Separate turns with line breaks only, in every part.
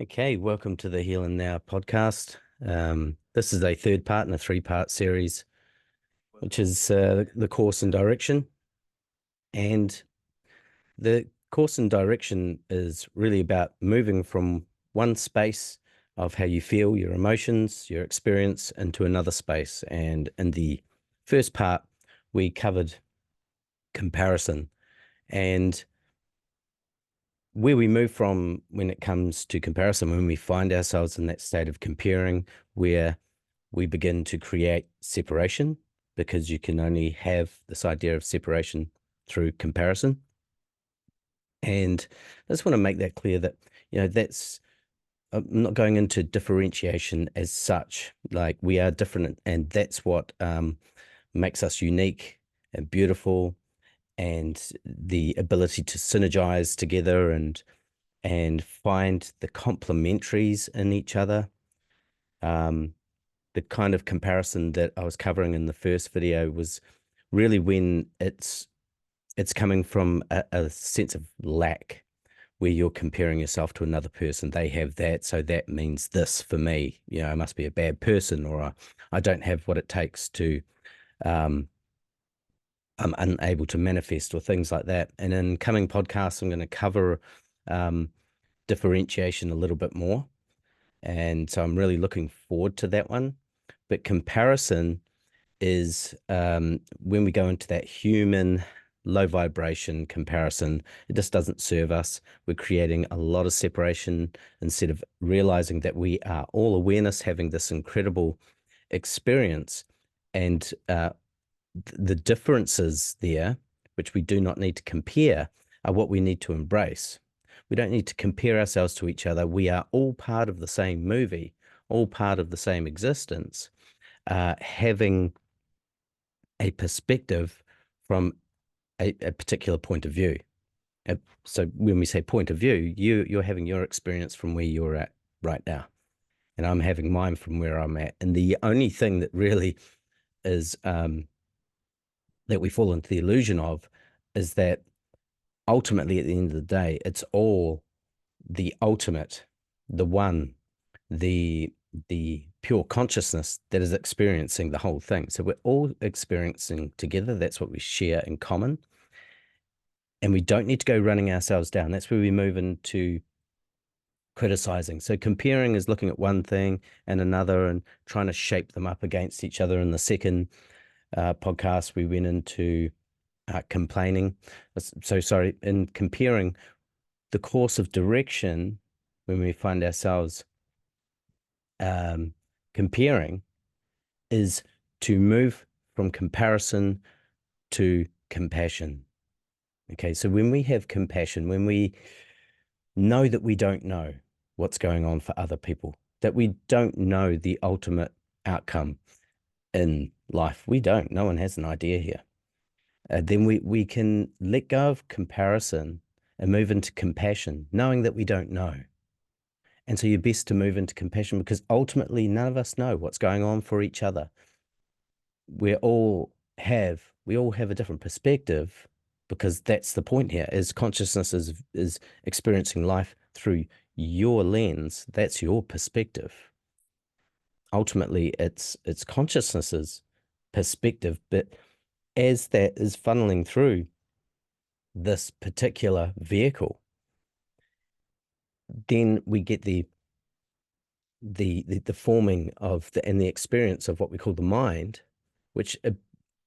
Okay, welcome to the Heal and Now podcast. This is a third part in a three-part series, which is the course and direction. And the course and direction is really about moving from one space of how you feel, your emotions, your experience, into another space. And in the first part, we covered comparison and where we move from when it comes to comparison, when we find ourselves in that state of comparing, where we begin to create separation, because you can only have this idea of separation through comparison. And I just want to make that clear that, that's, I'm not going into differentiation as such. Like, we are different, and that's what makes us unique and beautiful, and the ability to synergize together and find the complementaries in each other. The kind of comparison that I was covering in the first video was really when it's coming from a sense of lack, where you're comparing yourself to another person. They have that, so that means this for me. I must be a bad person, or I don't have what it takes to, um, I'm unable to manifest, or things like that. And in coming podcasts, I'm going to cover um, differentiation a little bit more. And so I'm really looking forward to that one. But comparison is when we go into that human low vibration comparison, it just doesn't serve us. We're creating a lot of separation instead of realizing that we are all awareness, having this incredible experience. And the differences there, which we do not need to compare, are what we need to embrace. We don't need to compare ourselves to each other. We are all part of the same movie, all part of the same existence, having a perspective from a particular point of view. So when we say point of view, you're having your experience from where you're at right now, and I'm having mine from where I'm at. And the only thing that really is that we fall into the illusion of is that ultimately, at the end of the day, it's all the ultimate, the one, the the pure consciousness that is experiencing the whole thing. So we're all experiencing together. That's what we share in common. And we don't need to go running ourselves down. That's where we move into criticizing. So comparing is looking at one thing and another and trying to shape them up against each other. In the second podcast, we went into complaining. So sorry, in comparing, the course of direction, when we find ourselves comparing, is to move from comparison to compassion. Okay, so when we have compassion, when we know that we don't know what's going on for other people, that we don't know the ultimate outcome in life, we don't, no one has an idea here. Then we can let go of comparison and move into compassion, knowing that we don't know. And so you're best to move into compassion, because ultimately none of us know what's going on for each other. We all have a different perspective, because that's the point here. As consciousness is experiencing life through your lens, that's your perspective. Ultimately, it's consciousness's perspective, but as that is funneling through this particular vehicle, then we get the forming of and the experience of what we call the mind, which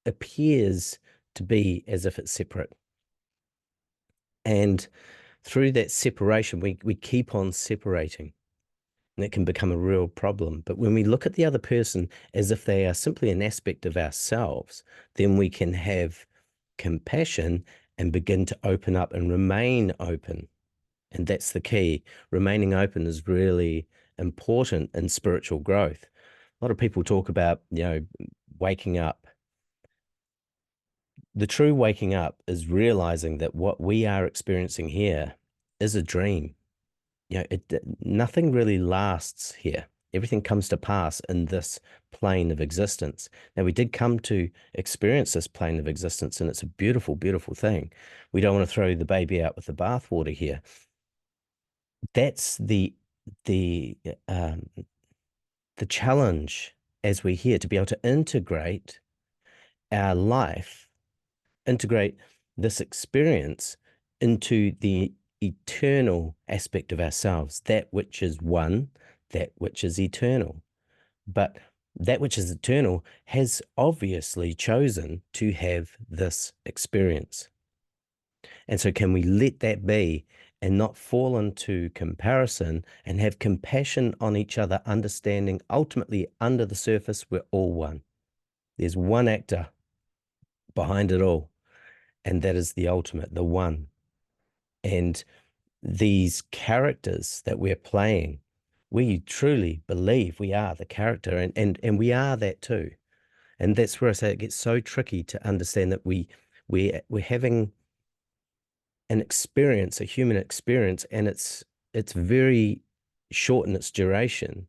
appears to be as if it's separate. And through that separation, we keep on separating, and it can become a real problem. But when we look at the other person as if they are simply an aspect of ourselves, then we can have compassion and begin to open up and remain open. And that's the key. Remaining open is really important in spiritual growth. A lot of people talk about, waking up. The true waking up is realizing that what we are experiencing here is a dream. Nothing really lasts here. Everything comes to pass in this plane of existence. Now, we did come to experience this plane of existence, and it's a beautiful, beautiful thing. We don't want to throw the baby out with the bathwater here. That's the the the challenge as we're here to be able to integrate our life, integrate this experience into the eternal aspect of ourselves, that which is one, that which is eternal. But that which is eternal has obviously chosen to have this experience. And so, can we let that be and not fall into comparison and have compassion on each other, understanding ultimately under the surface, we're all one? There's one actor behind it all, and that is the ultimate, the one. And these characters that we're playing, we truly believe we are the character, and we are that too. And that's where I say it gets so tricky to understand that we're having an experience, a human experience, and it's very short in its duration,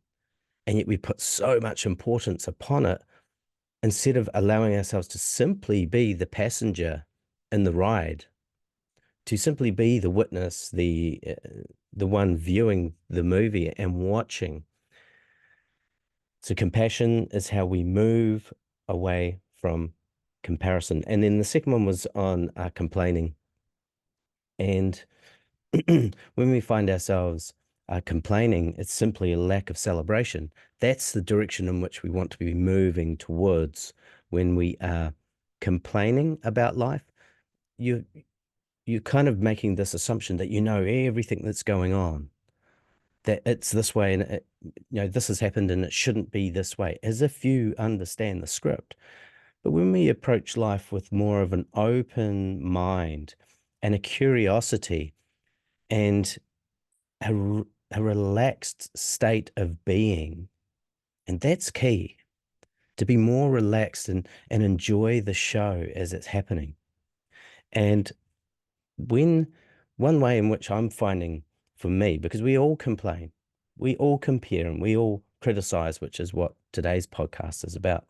and yet we put so much importance upon it instead of allowing ourselves to simply be the passenger in the ride, to simply be the witness, the one viewing the movie and watching. So compassion is how we move away from comparison. And then the second one was on complaining. And when we find ourselves complaining, it's simply a lack of celebration. That's the direction in which we want to be moving towards when we are complaining about life. You you're kind of making this assumption that you know everything that's going on, that it's this way and this has happened and it shouldn't be this way, as if you understand the script. But when we approach life with more of an open mind and a curiosity and a relaxed state of being, and that's key, to be more relaxed and enjoy the show as it's happening. And when one way in which I'm finding for me, because we all complain, we all compare, and we all criticize, which is what today's podcast is about.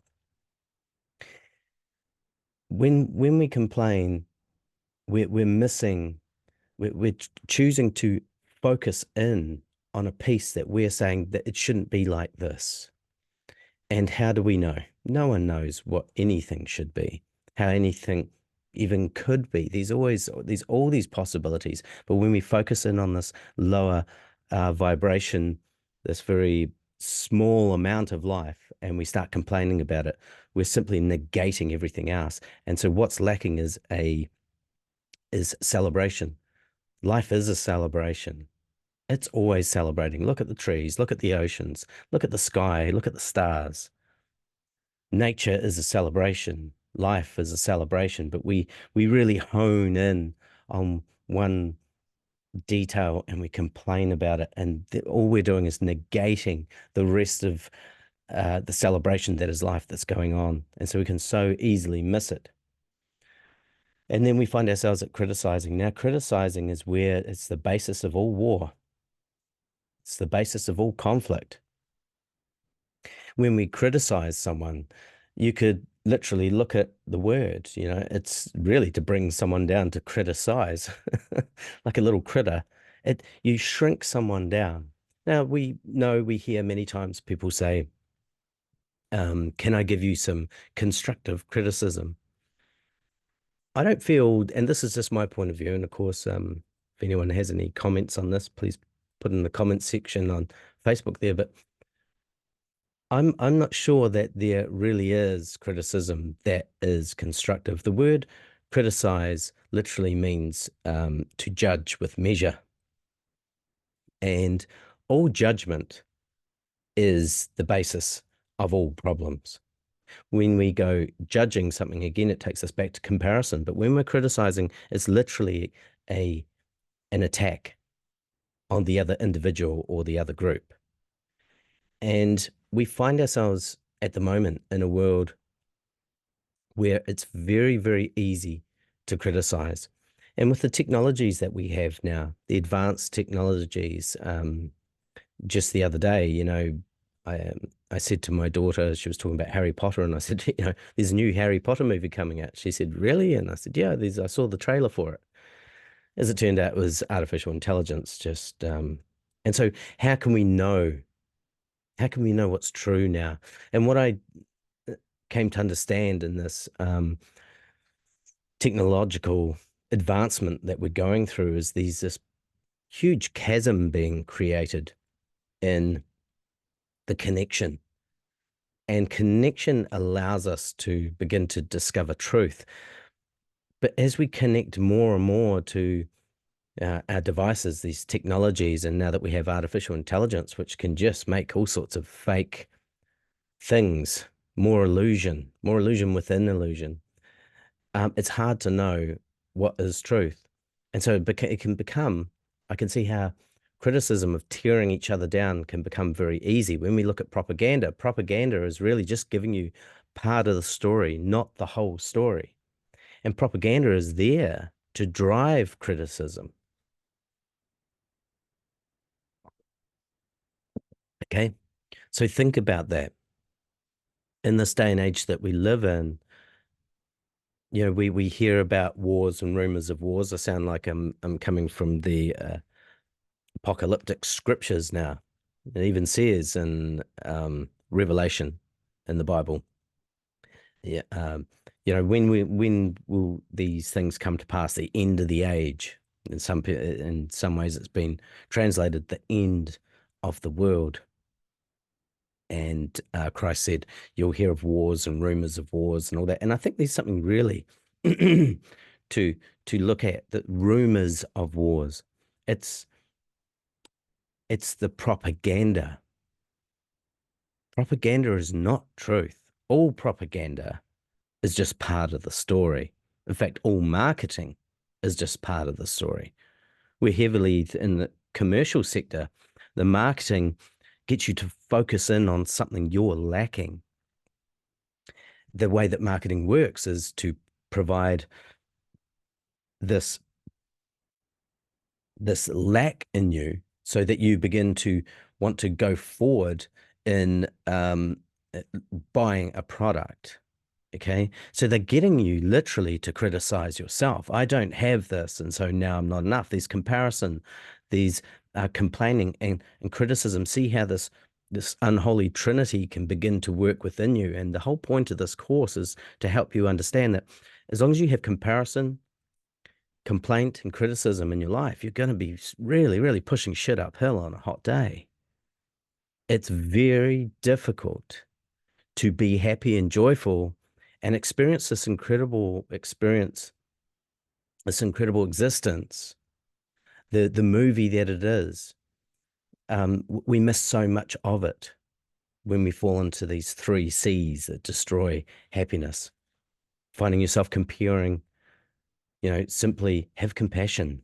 When we complain, we're missing, we're choosing to focus in on a piece that we're saying that it shouldn't be like this. And how do we know? No one knows what anything should be, how anything even could be. There's always all these possibilities. But when we focus in on this lower vibration, this very small amount of life, and we start complaining about it, we're simply negating everything else. And so what's lacking is celebration. Life is a celebration. It's always celebrating. Look at the trees, look at the oceans, look at the sky, look at the stars. Nature is a celebration. Life is a celebration, but we really hone in on one detail and we complain about it, and all we're doing is negating the rest of the celebration that is life that's going on, and so we can so easily miss it. And then we find ourselves at criticizing. Now, criticizing is where it's the basis of all war. It's the basis of all conflict. When we criticize someone, you could literally look at the word, it's really to bring someone down, to criticize, like a little critter. You shrink someone down. Now, we know, we hear many times people say, can I give you some constructive criticism? I don't feel, and this is just my point of view, and of course, if anyone has any comments on this, please put in the comments section on Facebook there. But I'm not sure that there really is criticism that is constructive. The word criticize literally means to judge with measure, and all judgment is the basis of all problems. When we go judging something, again, it takes us back to comparison. But when we're criticizing, it's literally an attack on the other individual or the other group. And we find ourselves at the moment in a world where it's very, very easy to criticize. And with the technologies that we have now, the advanced technologies, just the other day, I said to my daughter, she was talking about Harry Potter, and I said, there's a new Harry Potter movie coming out. She said, really? And I said, yeah, I saw the trailer for it. As it turned out, it was artificial intelligence just And so how can we know? How can we know what's true now? And what I came to understand in this technological advancement that we're going through is this huge chasm being created in the connection. And connection allows us to begin to discover truth. But as we connect more and more to our devices, these technologies, and now that we have artificial intelligence, which can just make all sorts of fake things, more illusion within illusion, it's hard to know what is truth. And so it can become, I can see how criticism of tearing each other down can become very easy. When we look at propaganda, propaganda is really just giving you part of the story, not the whole story. And propaganda is there to drive criticism. Okay. So think about that. In this day and age that we live in, we hear about wars and rumors of wars. I sound like I'm coming from the apocalyptic scriptures now. It even says in Revelation in the Bible, yeah, when will these things come to pass? The end of the age. In some ways, it's been translated the end of the world. And Christ said, "You'll hear of wars and rumors of wars and all that." And I think there's something really to to look at, the rumors of wars. It's it's the propaganda. Propaganda is not truth. All propaganda is just part of the story. In fact, all marketing is just part of the story. We're heavily in the commercial sector. The marketing gets you to focus in on something you're lacking. The way that marketing works is to provide this lack in you so that you begin to want to go forward in buying a product. Okay. So they're getting you literally to criticize yourself. I don't have this, and so now I'm not enough. These comparison, these complaining and criticism. See how this unholy trinity can begin to work within you. And the whole point of this course is to help you understand that as long as you have comparison, complaint, and criticism in your life, you're going to be really, really pushing shit uphill on a hot day. It's very difficult to be happy and joyful and experience this incredible experience, this incredible existence, the movie that it is. We miss so much of it when we fall into these 3 C's that destroy happiness. Finding yourself comparing, simply have compassion.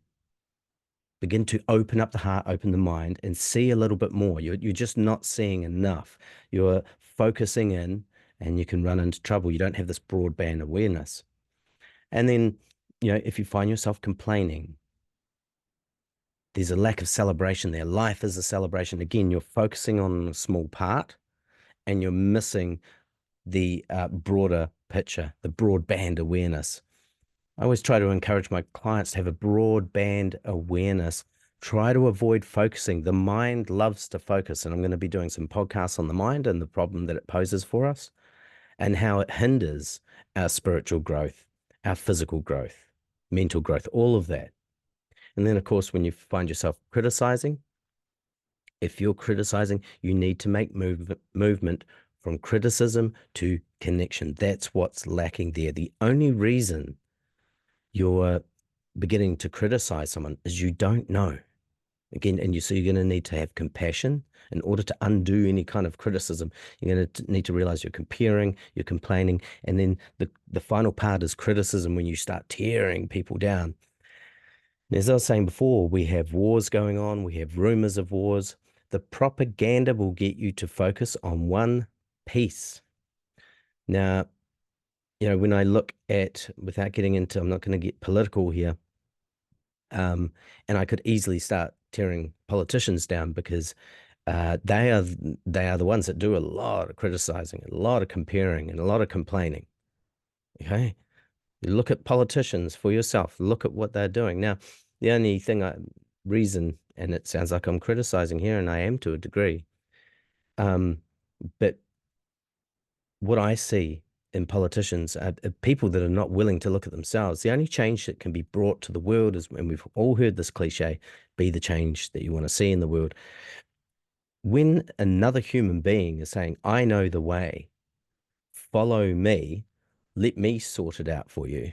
Begin to open up the heart, open the mind, and see a little bit more. You're just not seeing enough. You're focusing in, and you can run into trouble. You don't have this broadband awareness. And then, if you find yourself complaining, there's a lack of celebration there. Life is a celebration. Again, you're focusing on a small part, and you're missing the broader picture, the broadband awareness. I always try to encourage my clients to have a broadband awareness. Try to avoid focusing. The mind loves to focus, and I'm going to be doing some podcasts on the mind and the problem that it poses for us and how it hinders our spiritual growth, our physical growth, mental growth, all of that. And then, of course, when you find yourself criticizing, if you're criticizing, you need to make movement from criticism to connection. That's what's lacking there. The only reason you're beginning to criticize someone is you don't know. Again, so you're going to need to have compassion in order to undo any kind of criticism. You're going to need to realize you're comparing, you're complaining, and then the final part is criticism, when you start tearing people down. And as I was saying before, we have wars going on, we have rumors of wars. The propaganda will get you to focus on one piece. Now, when I look at, without getting into, I'm not going to get political here, and I could easily start tearing politicians down because they are the ones that do a lot of criticizing, a lot of comparing, and a lot of complaining. Okay, you look at politicians for yourself. Look at what they're doing. Now, the only reason And it sounds like I'm criticizing here, and I am to a degree. Um, but what I see in politicians are people that are not willing to look at themselves. The only change that can be brought to the world is, and we've all heard this cliche, be the change that you want to see in the world. When another human being is saying, I know the way, follow me, let me sort it out for you,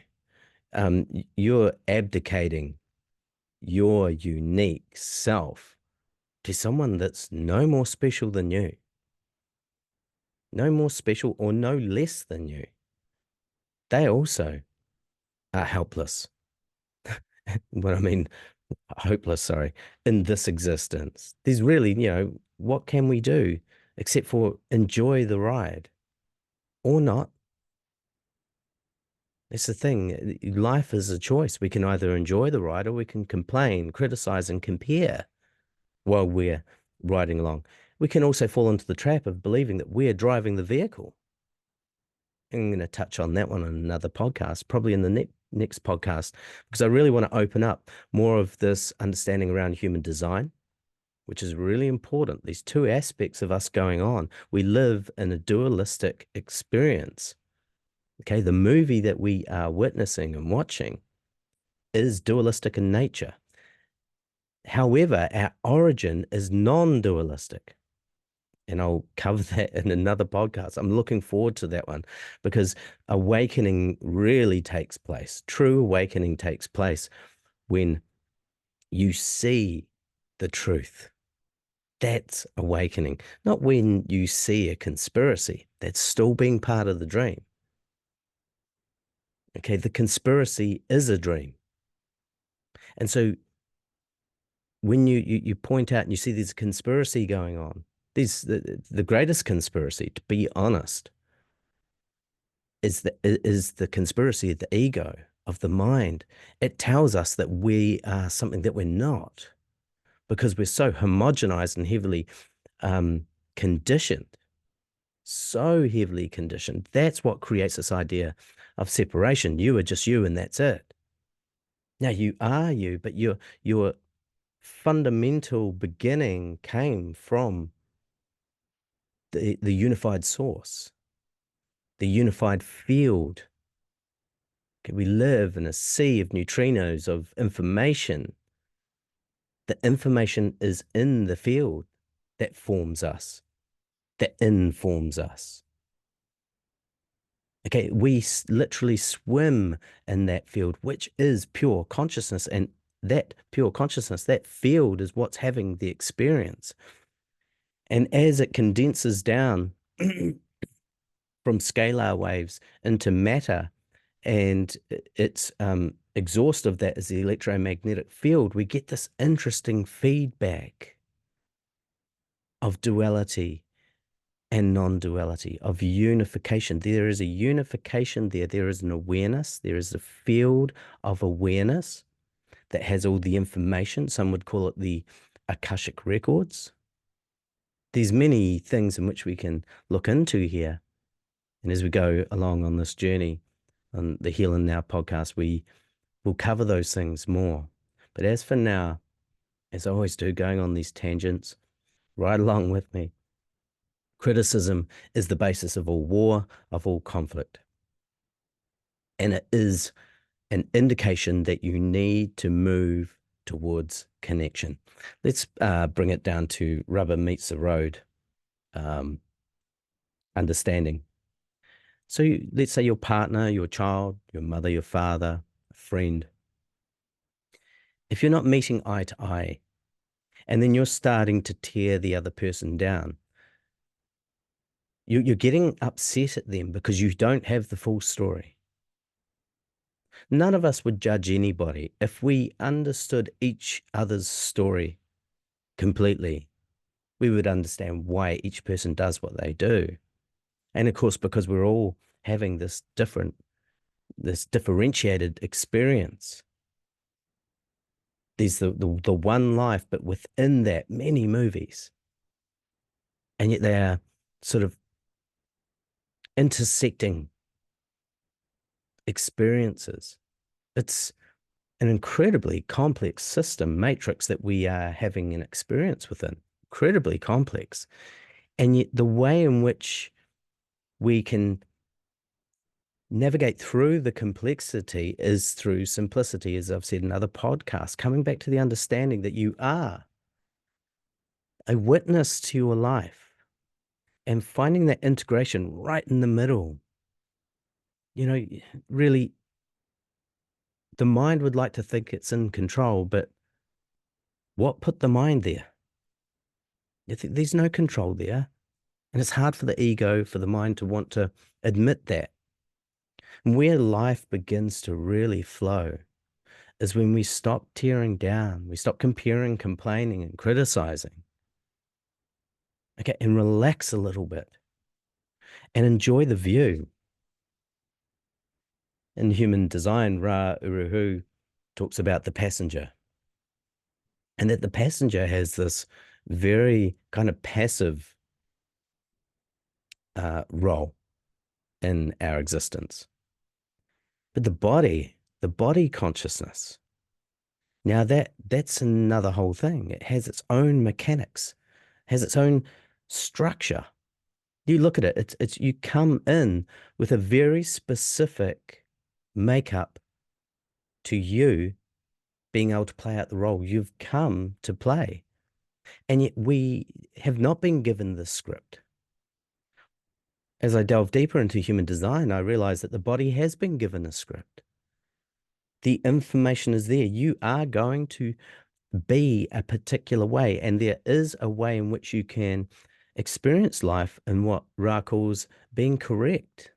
you're abdicating your unique self to someone that's no more special than you, no more special or no less than you. They also are helpless. What I mean, hopeless, sorry, in this existence. There's really, what can we do except for enjoy the ride or not? It's the thing. Life is a choice. We can either enjoy the ride or we can complain, criticize, and compare while we're riding along. We can also fall into the trap of believing that we're driving the vehicle. I'm going to touch on that one on another podcast, probably in the next podcast, because I really want to open up more of this understanding around human design, which is really important. These two aspects of us going on. We live in a dualistic experience. Okay, the movie that we are witnessing and watching is dualistic in nature. However, our origin is non-dualistic. And I'll cover that in another podcast. I'm looking forward to that one because awakening really takes place. True awakening takes place when you see the truth. That's awakening, not when you see a conspiracy. That's still being part of the dream. Okay, the conspiracy is a dream. And so when you point out and you see there's a conspiracy going on, there's the greatest conspiracy, to be honest, is the conspiracy of the ego, of the mind. It tells us that we are something that we're not because we're so homogenized and heavily conditioned, so heavily conditioned. That's what creates this idea of separation. You are just you and that's it. Now you are you, but your fundamental beginning came from the unified source, the unified field. Okay, we live in a sea of neutrinos of information. The information is in the field that forms us, that informs us. Okay, we literally swim in that field, which is pure consciousness. And that pure consciousness, that field is what's having the experience. And as it condenses down from scalar waves into matter, and its exhaust of that is the electromagnetic field, we get this interesting feedback of duality and non-duality, of unification. There is a unification there. There is an awareness. There is a field of awareness that has all the information. Some would call it the Akashic records. There's many things in which we can look into here. And as we go along on this journey on the Heal and Now podcast, we will cover those things more. But as for now, as I always do, going on these tangents, right along with me, criticism is the basis of all war, of all conflict. And it is an indication that you need to move towards connection. Let's bring it down to rubber meets the road understanding. So let's say your partner, your child, your mother, your father, a friend. If you're not meeting eye to eye, and then you're starting to tear the other person down, you're getting upset at them because you don't have the full story. None of us would judge anybody if we understood each other's story completely. We would understand why each person does what they do. And of course, because we're all having this differentiated experience. There's the one life, but within that, many movies. And yet they are sort of intersecting experiences. It's an incredibly complex system matrix that we are having an experience within, incredibly complex. And yet the way in which we can navigate through the complexity is through simplicity, as I've said in other podcasts, coming back to the understanding that you are a witness to your life and finding that integration right in the middle. You know, really, the mind would like to think it's in control, but what put the mind there? There's no control there. And it's hard for the ego, for the mind to want to admit that. And where life begins to really flow is when we stop tearing down, we stop comparing, complaining, and criticizing. Okay, and relax a little bit and enjoy the view. In human design, Ra Uruhu talks about the passenger, and that the passenger has this very kind of passive role in our existence. But the body consciousness, now that's another whole thing. It has its own mechanics, has its own structure. You look at it, it's you come in with a very specific makeup to you being able to play out the role you've come to play. And yet we have not been given the script. As I delve deeper into human design, I realize that the body has been given a script. The information is there. You are going to be a particular way, and there is a way in which you can experience life in what Ra calls being correct,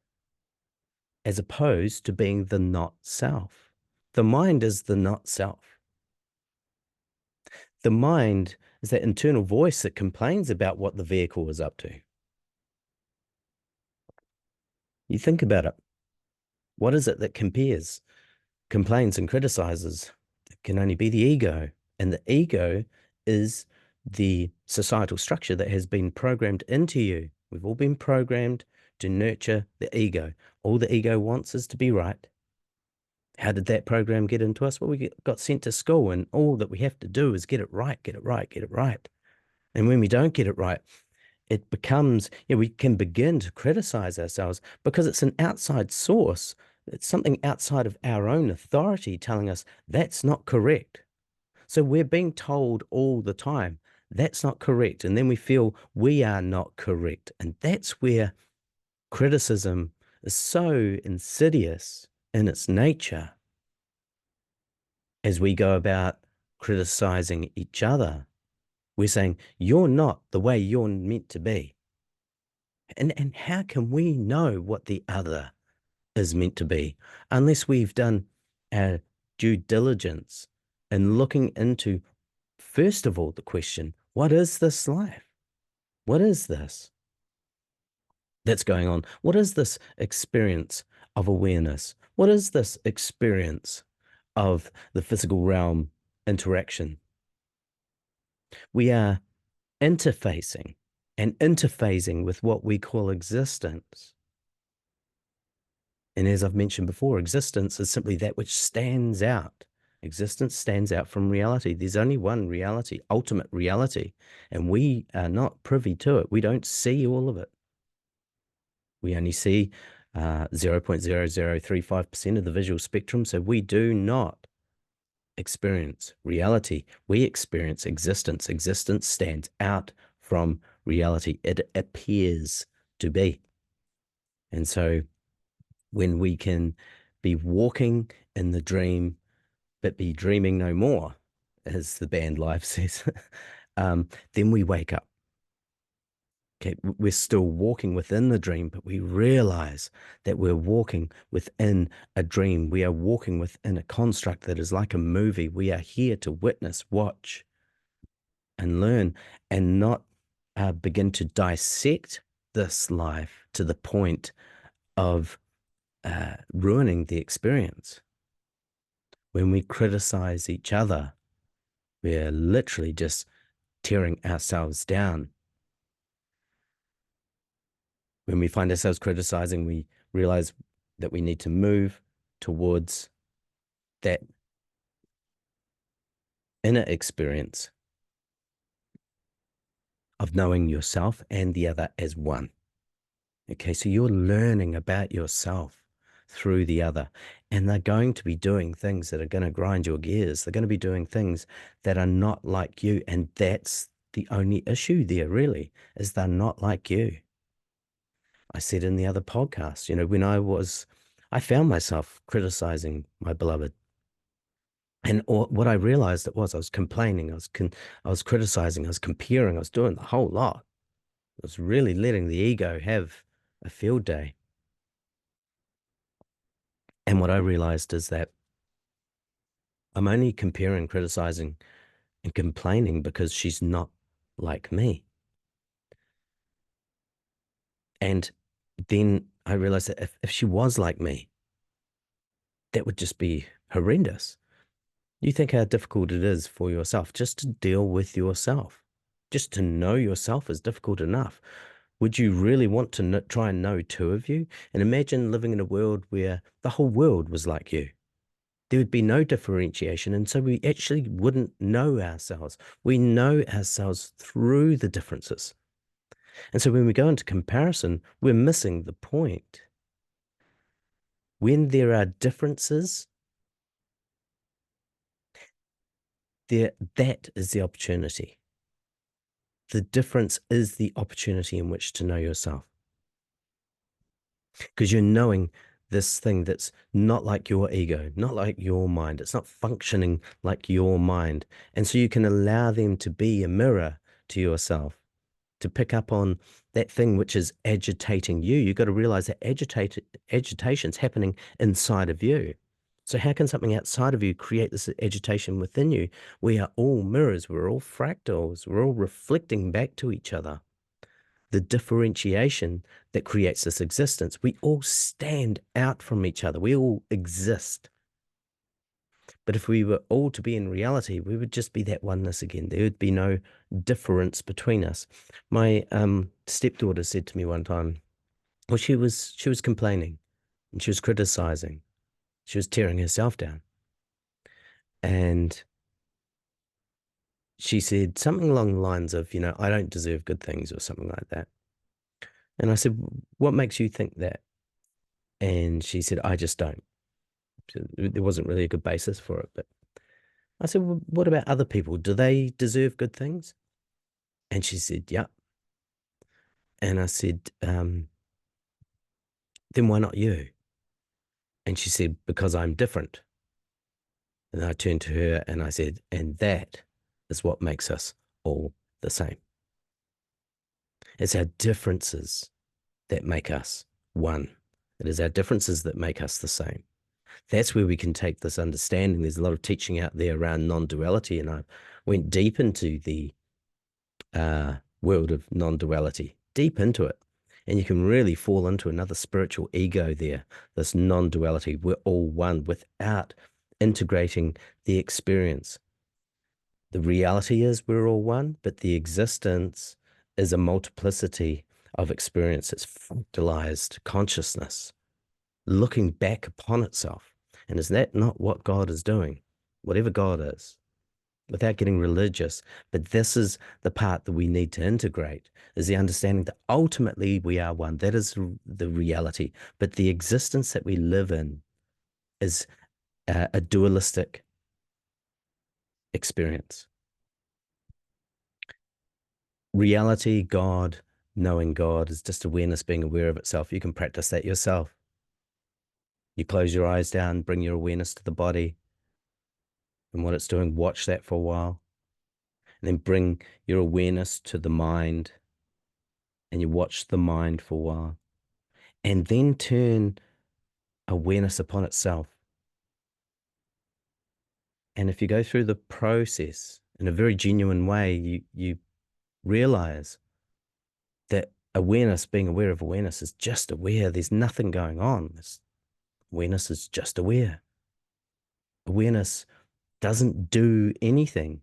as opposed to being the not self. The mind is the not self. The mind is that internal voice that complains about what the vehicle is up to. You think about it. What is it that compares, complains, and criticizes? It can only be the ego. And the ego is the societal structure that has been programmed into you. We've all been programmed to nurture the ego. All the ego wants is to be right. How did that program get into us? Well, we got sent to school, and all that we have to do is get it right, get it right, get it right. And when we don't get it right, it becomes, we can begin to criticize ourselves because it's an outside source. It's something outside of our own authority telling us that's not correct. So we're being told all the time, that's not correct. And then we feel we are not correct. And that's where criticism is so insidious in its nature as we go about criticizing each other. We're saying, you're not the way you're meant to be. And how can we know what the other is meant to be unless we've done our due diligence in looking into, first of all, the question, what is this life? What is this that's going on? What is this experience of awareness? What is this experience of the physical realm interaction? We are interfacing and interphasing with what we call existence. And as I've mentioned before, existence is simply that which stands out. Existence stands out from reality. There's only one reality, ultimate reality, and we are not privy to it. We don't see all of it. We only see 0.0035% of the visual spectrum, so we do not experience reality. We experience existence. Existence stands out from reality. It appears to be. And so when we can be walking in the dream, but be dreaming no more, as the band Live says, then we wake up. Okay, we're still walking within the dream, but we realize that we're walking within a dream. We are walking within a construct that is like a movie. We are here to witness, watch, and learn, and not begin to dissect this life to the point of ruining the experience. When we criticize each other, we're literally just tearing ourselves down. When we find ourselves criticizing, we realize that we need to move towards that inner experience of knowing yourself and the other as one. Okay, so you're learning about yourself through the other, and they're going to be doing things that are going to grind your gears. They're going to be doing things that are not like you, and that's the only issue there, really, is they're not like you. I said in the other podcast, when I found myself criticizing my beloved. And what I realized it was I was complaining, I was criticizing, I was comparing, I was doing the whole lot. I was really letting the ego have a field day. And what I realized is that I'm only comparing, criticizing, and complaining because she's not like me. And then I realized that if she was like me, that would just be horrendous. You think how difficult it is for yourself just to deal with yourself. Just to know yourself is difficult enough. Would you really want to try and know two of you? And imagine living in a world where the whole world was like you. There would be no differentiation. And so we actually wouldn't know ourselves. We know ourselves through the differences. And so when we go into comparison, we're missing the point. When there are differences, that is the opportunity. The difference is the opportunity in which to know yourself. Because you're knowing this thing that's not like your ego, not like your mind. It's not functioning like your mind. And so you can allow them to be a mirror to yourself, to pick up on that thing which is agitating you. You've got to realize that agitation's happening inside of you. So how can something outside of you create this agitation within you? We are all mirrors. We're all fractals. We're all reflecting back to each other. The differentiation that creates this existence. We all stand out from each other. We all exist. But if we were all to be in reality, we would just be that oneness again. There would be no difference between us. My stepdaughter said to me one time, well, she was complaining and she was criticizing. She was tearing herself down. And she said something along the lines of, I don't deserve good things or something like that. And I said, what makes you think that? And she said, I just don't. There wasn't really a good basis for it. But I said, well, what about other people? Do they deserve good things? And she said, yeah. And I said, then why not you? And she said, because I'm different. And I turned to her and I said, and that is what makes us all the same. It's our differences that make us one. It is our differences that make us the same. That's where we can take this understanding. There's a lot of teaching out there around non-duality, and I went deep into the world of non-duality, deep into it. And you can really fall into another spiritual ego there, this non-duality. We're all one without integrating the experience. The reality is we're all one, but the existence is a multiplicity of experience. It's fractalized consciousness looking back upon itself. And is that not what God is doing? Whatever God is, without getting religious. But this is the part that we need to integrate, is the understanding that ultimately we are one. That is the reality. But the existence that we live in is a dualistic experience. Reality, God, knowing God is just awareness being aware of itself. You can practice that yourself. You close your eyes down, bring your awareness to the body and what it's doing. Watch that for a while. And then bring your awareness to the mind and you watch the mind for a while. And then turn awareness upon itself. And if you go through the process in a very genuine way, you realize that awareness, being aware of awareness, is just aware. There's nothing going on. Awareness is just aware. Awareness doesn't do anything.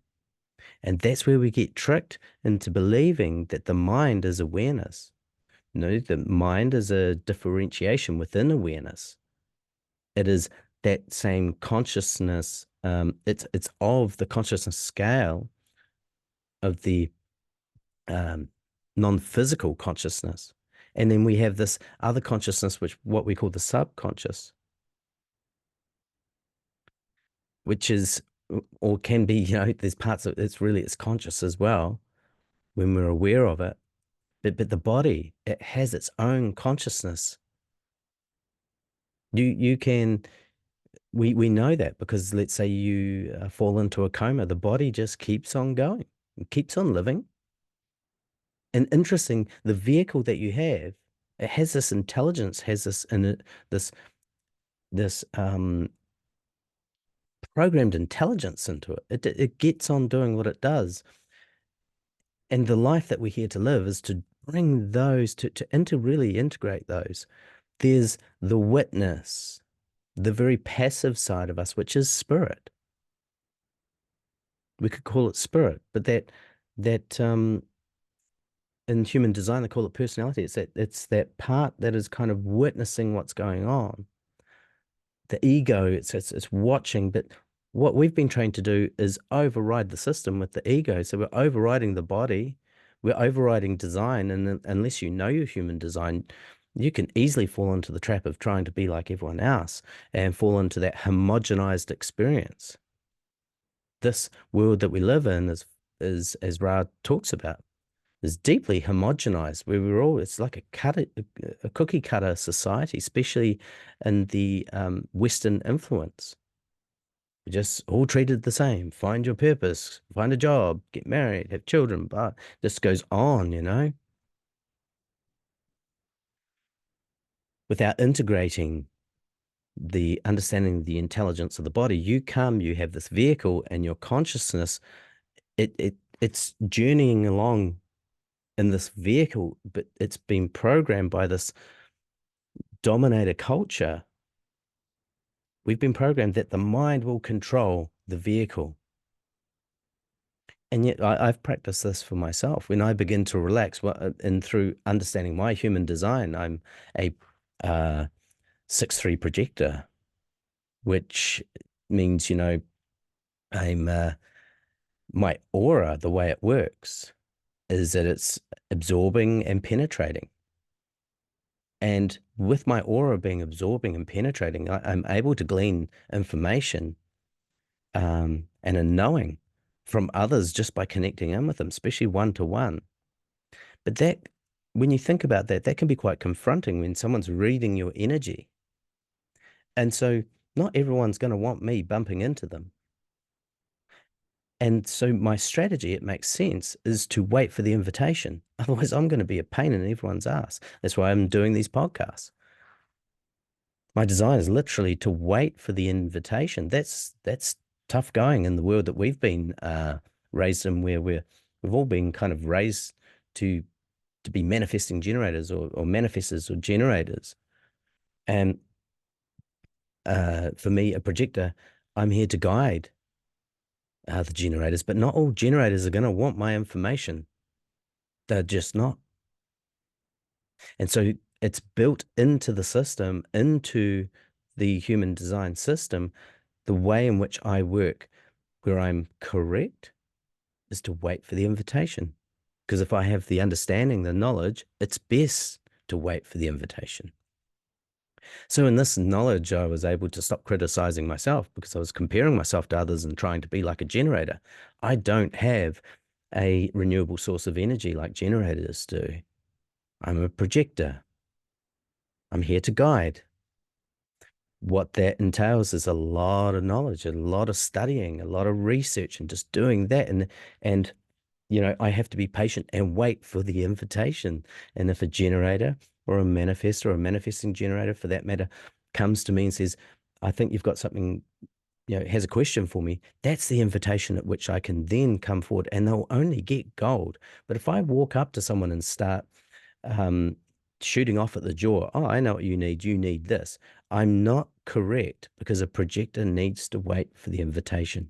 And that's where we get tricked into believing that the mind is awareness. No, the mind is a differentiation within awareness. It is that same consciousness It's of the consciousness scale of the um, non-physical consciousness. And then we have this other consciousness, which what we call the subconscious, which is or can be, there's parts of it's conscious as well when we're aware of it. But the body, it has its own consciousness. You can we know that because let's say you fall into a coma, the body just keeps on going, it keeps on living. And interesting, the vehicle that you have, it has this intelligence, has this in it, this programmed intelligence into it. It gets on doing what it does. And the life that we're here to live is to bring those to really integrate those. There's the witness, the very passive side of us, which is spirit. We could call it spirit, but that in human design they call it personality. It's that part that is kind of witnessing what's going on. The ego, it's watching, but what we've been trained to do is override the system with the ego. So we're overriding the body, we're overriding design, and unless you know your human design, you can easily fall into the trap of trying to be like everyone else and fall into that homogenized experience. This world that we live in is as Ra talks about, is deeply homogenized, where we're all, it's like a cookie cutter society, especially in the Western influence. We're just all treated the same. Find your purpose, find a job, get married, have children, but this goes on, without integrating the understanding the intelligence of the body. You have this vehicle and your consciousness, it's journeying along in this vehicle, but it's been programmed by this dominator culture. We've been programmed that the mind will control the vehicle. And yet I've practiced this for myself. When I begin to relax, and through understanding my human design, I'm a 6/3 projector, which means, I'm my aura, the way it works is that it's absorbing and penetrating. And with my aura being absorbing and penetrating, I'm able to glean information and a knowing from others just by connecting in with them, especially one to one. But when you think about that, that can be quite confronting when someone's reading your energy. And so not everyone's going to want me bumping into them. And so my strategy, it makes sense, is to wait for the invitation. Otherwise, I'm going to be a pain in everyone's ass. That's why I'm doing these podcasts. My design is literally to wait for the invitation. That's tough going in the world that we've been raised in, where we've all been kind of raised to be manifesting generators or manifestors or generators. And for me, a projector, I'm here to guide the generators, but not all generators are going to want my information. They're just not. And so it's built into the system, into the human design system, the way in which I work, where I'm correct, is to wait for the invitation. Because if I have the understanding, the knowledge, it's best to wait for the invitation. So in this knowledge, I was able to stop criticizing myself because I was comparing myself to others and trying to be like a generator. I don't have a renewable source of energy like generators do. I'm a projector. I'm here to guide. What that entails is a lot of knowledge, a lot of studying, a lot of research, and just doing that. And I have to be patient and wait for the invitation. And if a generator or a manifestor or a manifesting generator for that matter comes to me and says, I think you've got something, has a question for me, that's the invitation at which I can then come forward, and they'll only get gold. But if I walk up to someone and start shooting off at the jaw, oh, I know what you need this, I'm not correct, because a projector needs to wait for the invitation.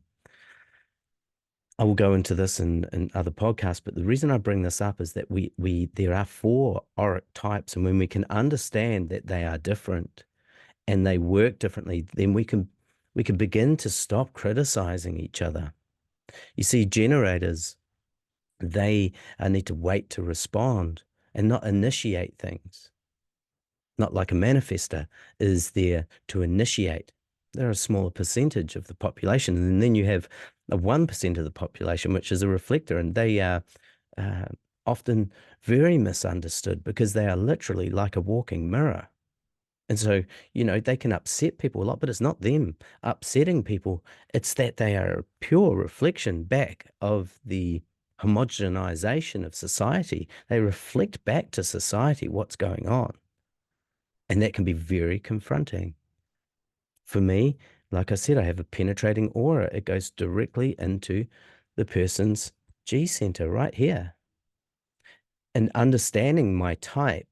I will go into this in other podcasts, but the reason I bring this up is that there are 4 auric types, and when we can understand that they are different and they work differently, then we can We can begin to stop criticizing each other. You see, generators, they need to wait to respond and not initiate things. Not like a manifester is there to initiate. They're a smaller percentage of the population. And then you have a 1% of the population, which is a reflector, and they are uh, often very misunderstood because they are literally like a walking mirror. And so, they can upset people a lot, but it's not them upsetting people. It's that they are a pure reflection back of the homogenization of society. They reflect back to society what's going on. And that can be very confronting. For me, like I said, I have a penetrating aura. It goes directly into the person's G center right here. And understanding my type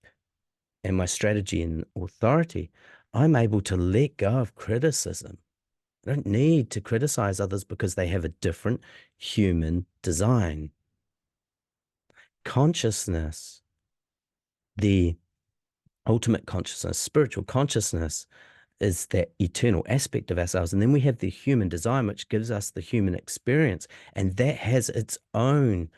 and my strategy and authority, I'm able to let go of criticism. I don't need to criticize others because they have a different human design. Consciousness, the ultimate consciousness, spiritual consciousness, is that eternal aspect of ourselves. And then we have the human design, which gives us the human experience. And that has its own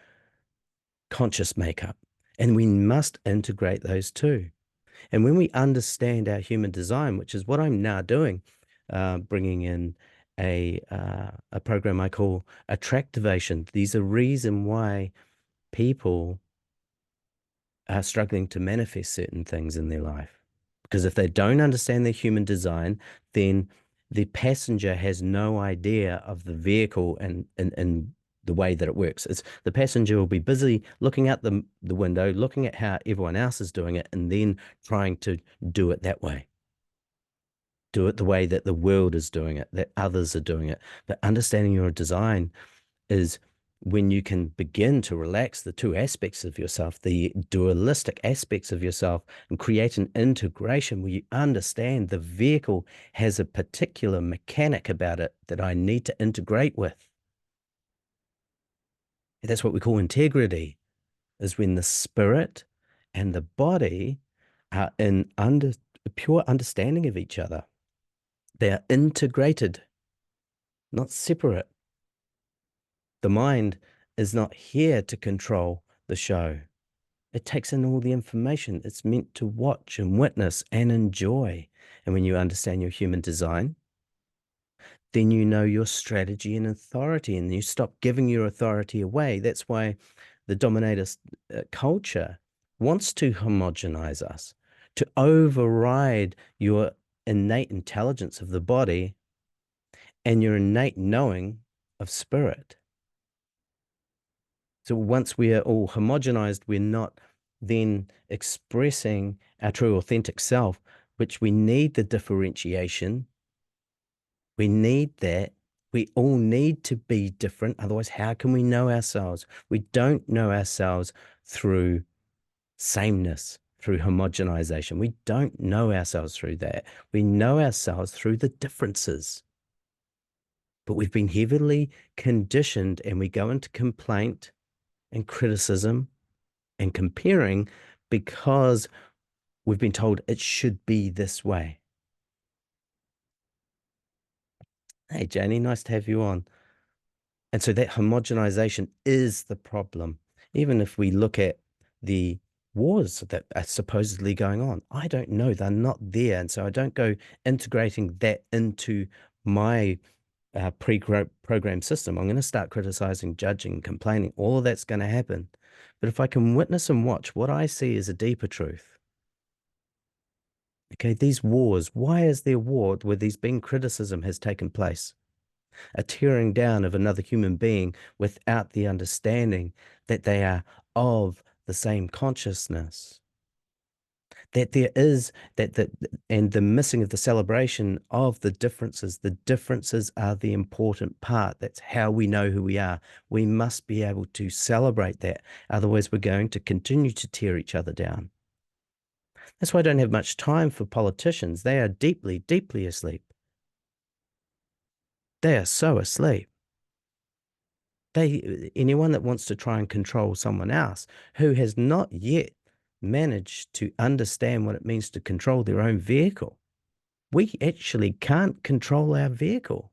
conscious makeup. And we must integrate those two. And when we understand our human design, which is what I'm now doing, bringing in a program I call attractivation. There's a reason why people are struggling to manifest certain things in their life. Because if they don't understand their human design, then the passenger has no idea of the vehicle and the way that it works. It's the passenger will be busy looking out the window, looking at how everyone else is doing it, and then trying to do it that way. Do it the way that the world is doing it, that others are doing it. But understanding your design is when you can begin to relax the two aspects of yourself, the dualistic aspects of yourself, and create an integration where you understand the vehicle has a particular mechanic about it that I need to integrate with. That's what we call integrity, is when the spirit and the body are in pure understanding of each other. They are integrated, not separate. The mind is not here to control the show. It takes in all the information. It's meant to watch and witness and enjoy. And when you understand your human design, then you know your strategy and authority, and you stop giving your authority away. That's why the dominator culture wants to homogenize us, to override your innate intelligence of the body and your innate knowing of spirit. So once we are all homogenized, we're not then expressing our true authentic self, which we need the differentiation. We need that. We all need to be different. Otherwise, how can we know ourselves? We don't know ourselves through sameness, through homogenization. We don't know ourselves through that. We know ourselves through the differences. But we've been heavily conditioned, and we go into complaint and criticism and comparing because we've been told it should be this way. Hey, Janie, nice to have you on. And so that homogenization is the problem. Even if we look at the wars that are supposedly going on, I don't know. They're not there. And so I don't go integrating that into my pre-programmed system. I'm going to start criticizing, judging, complaining. All of that's going to happen. But if I can witness and watch, what I see is a deeper truth. Okay, these wars, why is there war where these being criticism has taken place? A tearing down of another human being without the understanding that they are of the same consciousness. That there is and the missing of the celebration of the differences. The differences are the important part. That's how we know who we are. We must be able to celebrate that. Otherwise, we're going to continue to tear each other down. That's why I don't have much time for politicians. They are deeply, deeply asleep. They are so asleep. Anyone that wants to try and control someone else who has not yet managed to understand what it means to control their own vehicle, We actually can't control our vehicle.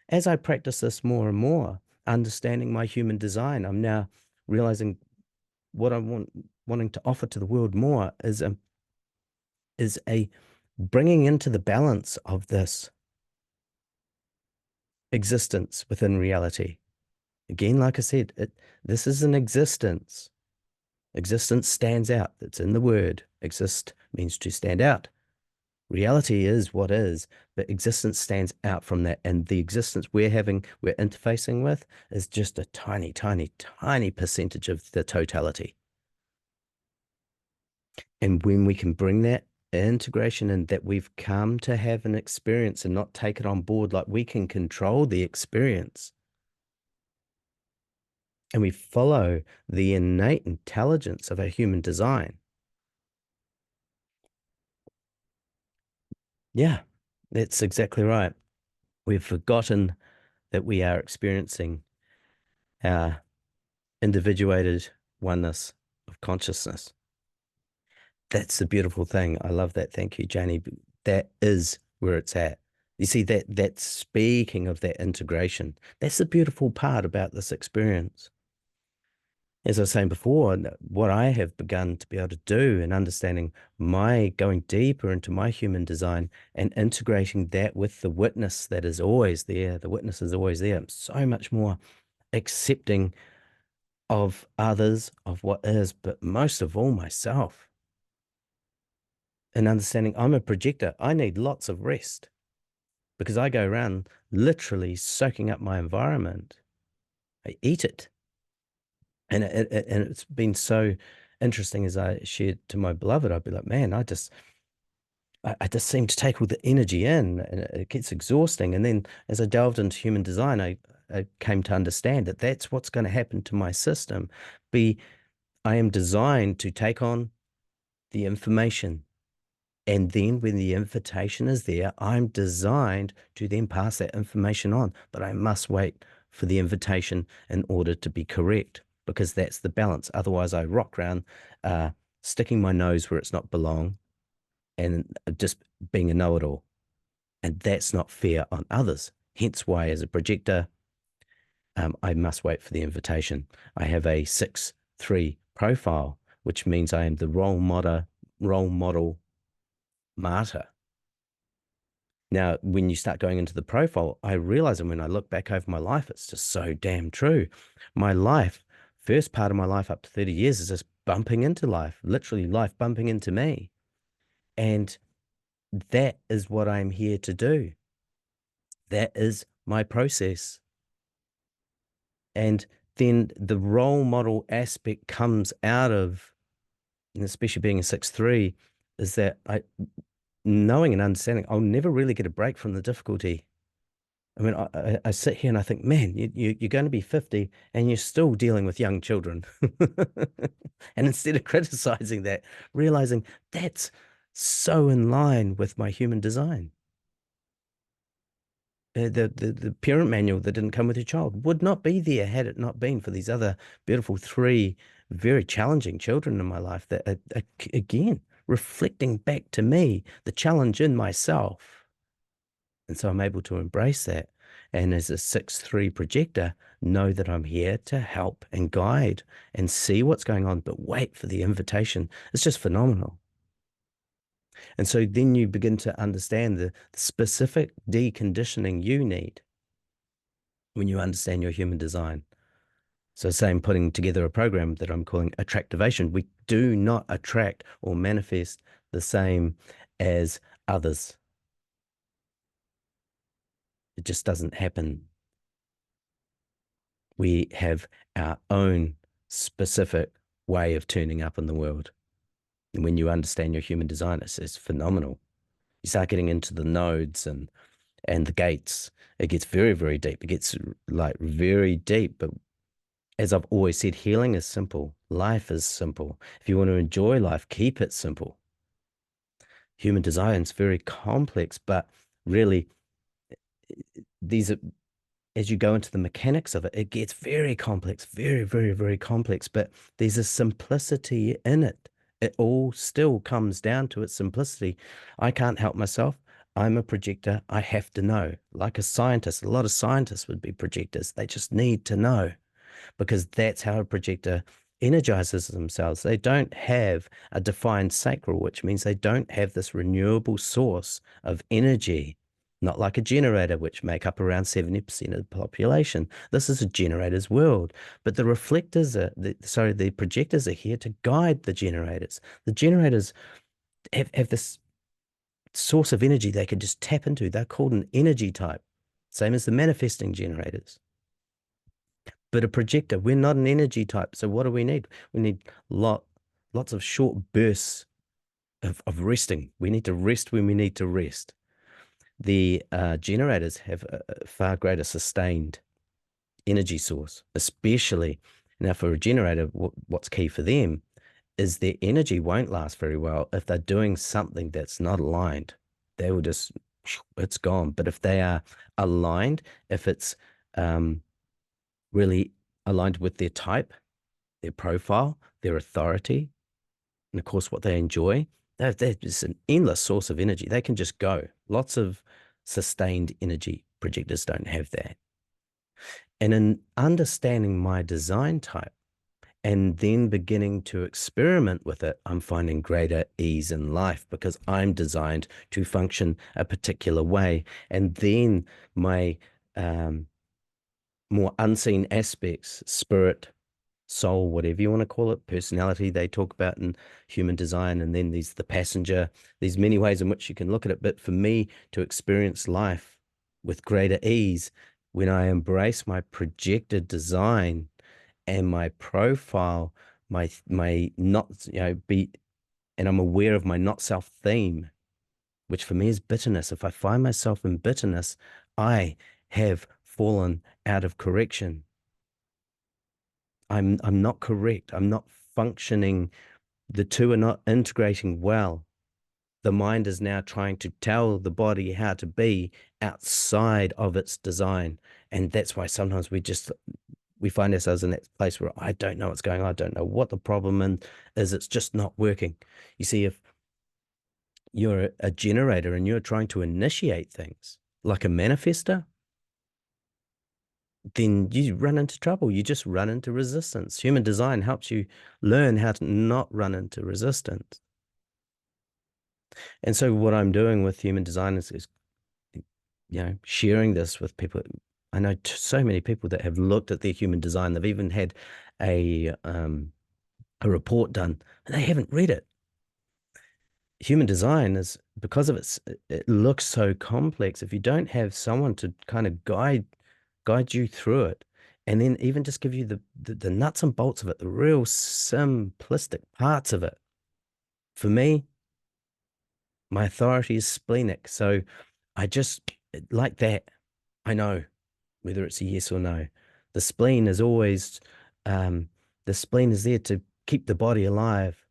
As I practice this more and more, understanding my human design, I'm now realizing what wanting to offer to the world more is a bringing into the balance of this existence within reality. Again, like I said, this is an existence. Existence stands out. It's in the word. Exist means to stand out. Reality is what is, but existence stands out from that. And the existence we're interfacing with is just a tiny, tiny, tiny percentage of the totality. And when we can bring that integration and that we've come to have an experience and not take it on board, like we can control the experience and we follow the innate intelligence of our human design. Yeah, that's exactly right. We've forgotten that we are experiencing our individuated oneness of consciousness. That's the beautiful thing. I love that. Thank you, Janie. That is where it's at. You see, that's speaking of that integration. That's the beautiful part about this experience. As I was saying before, what I have begun to be able to do in understanding my going deeper into my human design and integrating that with the witness that is always there. The witness is always there. I'm so much more accepting of others, of what is, but most of all myself. And understanding I'm a projector. I need lots of rest because I go around literally soaking up my environment. I eat it. And it's been so interesting as I shared to my beloved. I'd be like, man, I just seem to take all the energy in and it gets exhausting. And then as I delved into human design, I came to understand that that's what's going to happen to my system. I am designed to take on the information. And then when the invitation is there, I'm designed to then pass that information on. But I must wait for the invitation in order to be correct, because that's the balance. Otherwise, I rock around sticking my nose where it's not belong and just being a know-it-all. And that's not fair on others. Hence why, as a projector, I must wait for the invitation. I have a 6-3 profile, which means I am the role model martyr. Now, when you start going into the profile, I realize, and when I look back over my life, it's just so damn true. My life, first part of my life up to 30 years is just bumping into life, literally life bumping into me. And that is what I'm here to do. That is my process. And then the role model aspect comes out of, and especially being a 6-3, is that knowing and understanding I'll never really get a break from the difficulty. I mean, I sit here and I think, man, you're going to be 50 and you're still dealing with young children. And instead of criticizing that, realizing that's so in line with my human design. The parent manual that didn't come with your child would not be there had it not been for these other beautiful 3 very challenging children in my life that are again reflecting back to me the challenge in myself. And so I'm able to embrace that. And as a 6-3 projector, know that I'm here to help and guide and see what's going on, but wait for the invitation. It's just phenomenal. And so then you begin to understand the specific deconditioning you need when you understand your human design. So same putting together a program that I'm calling attractivation. We do not attract or manifest the same as others. It just doesn't happen. We have our own specific way of turning up in the world. And when you understand your human design, it's phenomenal. You start getting into the nodes and the gates. It gets very, very deep. It gets like very deep. But as I've always said, healing is simple. Life is simple. If you want to enjoy life, keep it simple. Human design is very complex, but really, these are, as you go into the mechanics of it, it gets very complex, very, very, very complex. But there's a simplicity in it. It all still comes down to its simplicity. I can't help myself. I'm a projector. I have to know. Like a scientist, a lot of scientists would be projectors. They just need to know, because that's how a projector energizes themselves. They don't have a defined sacral, which means they don't have this renewable source of energy, not like a generator, which make up around 70% of the population. This is a generator's world, but the reflectors are, the projectors are here to guide the generators. The generators have this source of energy they can just tap into. They're called an energy type, same as the manifesting generators. But a projector, we're not an energy type. So what do we need? We need lots of short bursts of resting. We need to rest when we need to rest. The generators have a far greater sustained energy source, especially now for a generator. What's key for them is their energy won't last very well if they're doing something that's not aligned. They will just, it's gone. But if they are aligned, if it's really aligned with their type, their profile, their authority, and of course what they enjoy, there's an endless source of energy. They can just go. Lots of sustained energy. Projectors don't have that. And in understanding my design type and then beginning to experiment with it, I'm finding greater ease in life because I'm designed to function a particular way. And then my more unseen aspects, spirit, soul, whatever you want to call it, personality, they talk about in human design. And then there's the passenger. There's many ways in which you can look at it. But for me to experience life with greater ease, when I embrace my projected design and my profile, my not, be, and I'm aware of my not self theme, which for me is bitterness. If I find myself in bitterness, I have fallen out of correction. I'm not correct. I'm not functioning. The two are not integrating well. The mind is now trying to tell the body how to be outside of its design. And that's why sometimes we find ourselves in that place where I don't know what's going on. I don't know what the problem is. It's just not working. You see, if you're a generator and you're trying to initiate things like a manifester, then you run into trouble. You just run into resistance. Human design helps you learn how to not run into resistance. And so what I'm doing with human design is sharing this with people. I know so many people that have looked at their human design. They've even had a report done, and they haven't read it. Human design is, because of it looks so complex. If you don't have someone to kind of guide you through it, and then even just give you the nuts and bolts of it, the real simplistic parts of it. For me, my authority is splenic. So I just like that. I know whether it's a yes or no. The spleen is always, the spleen is there to keep the body alive.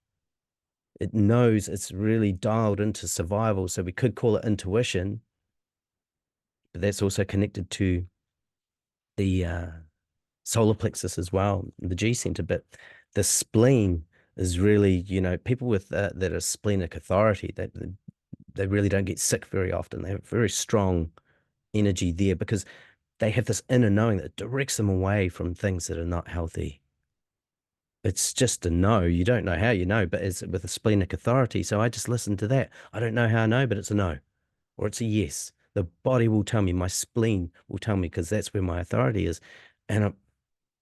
It knows, it's really dialed into survival. So we could call it intuition, but that's also connected to the solar plexus as well, the G center. But the spleen is really, people with that are splenic authority, that they really don't get sick very often. They have very strong energy there because they have this inner knowing that directs them away from things that are not healthy. It's just a no. You don't know how you know, but it's with a splenic authority. So I just listen to that. I don't know how I know, but it's a no or it's a yes. The body will tell me, my spleen will tell me, because that's where my authority is. And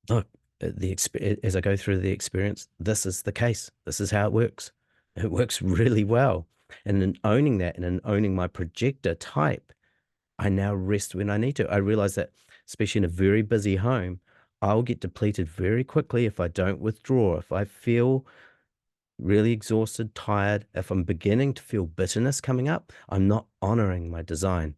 look, as I go through the experience, this is the case. This is how it works. It works really well. And in owning that and in owning my projector type, I now rest when I need to. I realize that, especially in a very busy home, I'll get depleted very quickly if I don't withdraw. If I feel really exhausted, tired, if I'm beginning to feel bitterness coming up, I'm not honoring my design.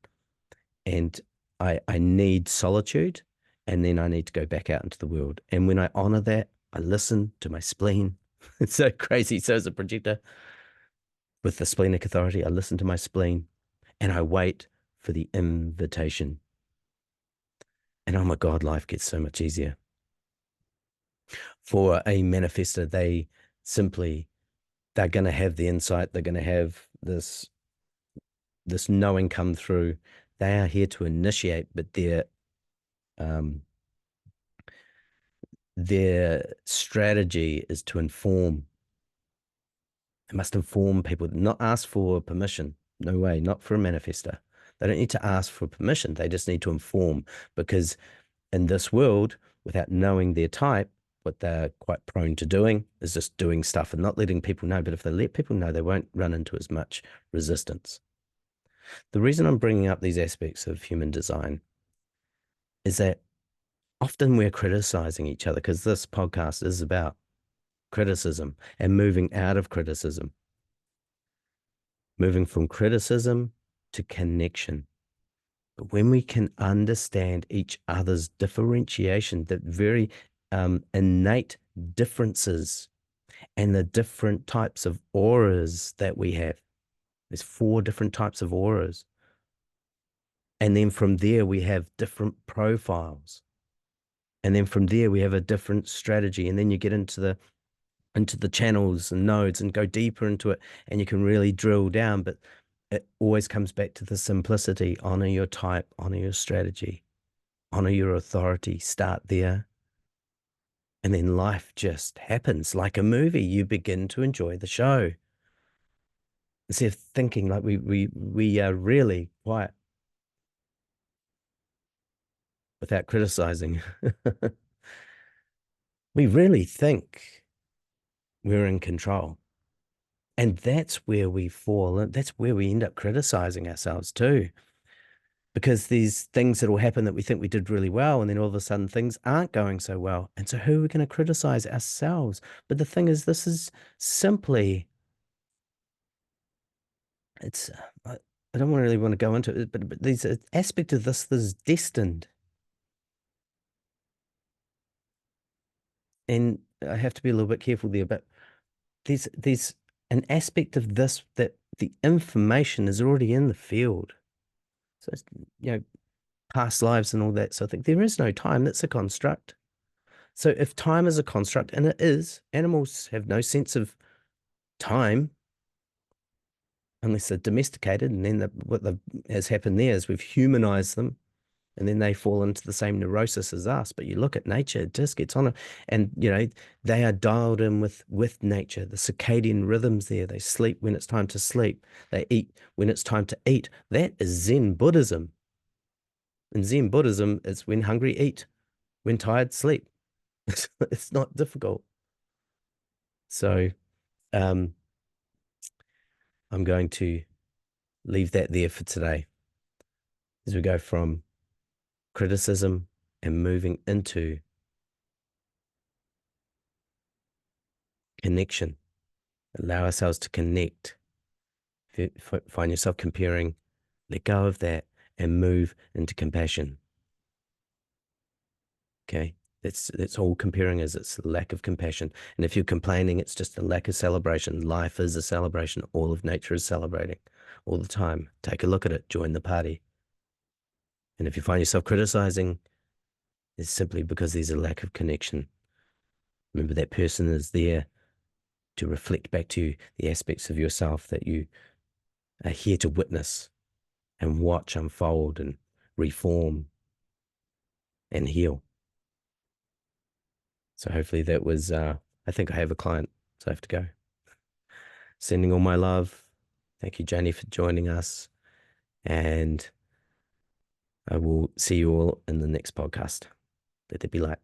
And I need solitude, and then I need to go back out into the world. And when I honor that, I listen to my spleen. It's so crazy. So as a projector with the splenic authority, I listen to my spleen and I wait for the invitation. And oh my God, life gets so much easier. For a manifester, they're going to have the insight. They're going to have this knowing come through. They are here to initiate, but um, their strategy is to inform. They must inform people, not ask for permission. No way, not for a manifester. They don't need to ask for permission. They just need to inform, because in this world, without knowing their type, what they're quite prone to doing is just doing stuff and not letting people know. But if they let people know, they won't run into as much resistance. The reason I'm bringing up these aspects of human design is that often we're criticizing each other, because this podcast is about criticism and moving out of criticism, moving from criticism to connection. But when we can understand each other's differentiation, the very innate differences and the different types of auras that we have. There's 4 different types of auras. And then from there, we have different profiles. And then from there, we have a different strategy. And then you get into the channels and nodes and go deeper into it, and you can really drill down. But it always comes back to the simplicity. Honor your type, honor your strategy, honor your authority. Start there. And then life just happens like a movie. You begin to enjoy the show. Instead of thinking like we are really quiet without criticizing. We really think we're in control. And that's where we fall. And that's where we end up criticizing ourselves too. Because these things that will happen that we think we did really well, and then all of a sudden things aren't going so well. And so who are we going to criticize? Ourselves. But the thing is, this is simply, it's, I don't really want to go into it, but these aspect of this is destined. And I have to be a little bit careful there, but there's an aspect of this that the information is already in the field. So it's, past lives and all that. So I think there is no time. That's a construct. So if time is a construct, and it is, animals have no sense of time unless they're domesticated. And then what has happened there is we've humanized them, and then they fall into the same neurosis as us. But you look at nature, it just gets on. And, they are dialed in with nature, the circadian rhythms there. They sleep when it's time to sleep. They eat when it's time to eat. That is Zen Buddhism. In Zen Buddhism, it's when hungry, eat, when tired, sleep. It's not difficult. So I'm going to leave that there for today as we go from criticism and moving into connection. Allow ourselves to connect. If you find yourself comparing, let go of that and move into compassion. Okay? That's all comparing is. It's a lack of compassion. And if you're complaining, it's just a lack of celebration. Life is a celebration. All of nature is celebrating all the time. Take a look at it. Join the party. And if you find yourself criticizing, it's simply because there's a lack of connection. Remember, that person is there to reflect back to you the aspects of yourself that you are here to witness and watch unfold and reform and heal. So hopefully that was, I think I have a client, so I have to go. Sending all my love. Thank you, Janie, for joining us. And I will see you all in the next podcast. Let there be light.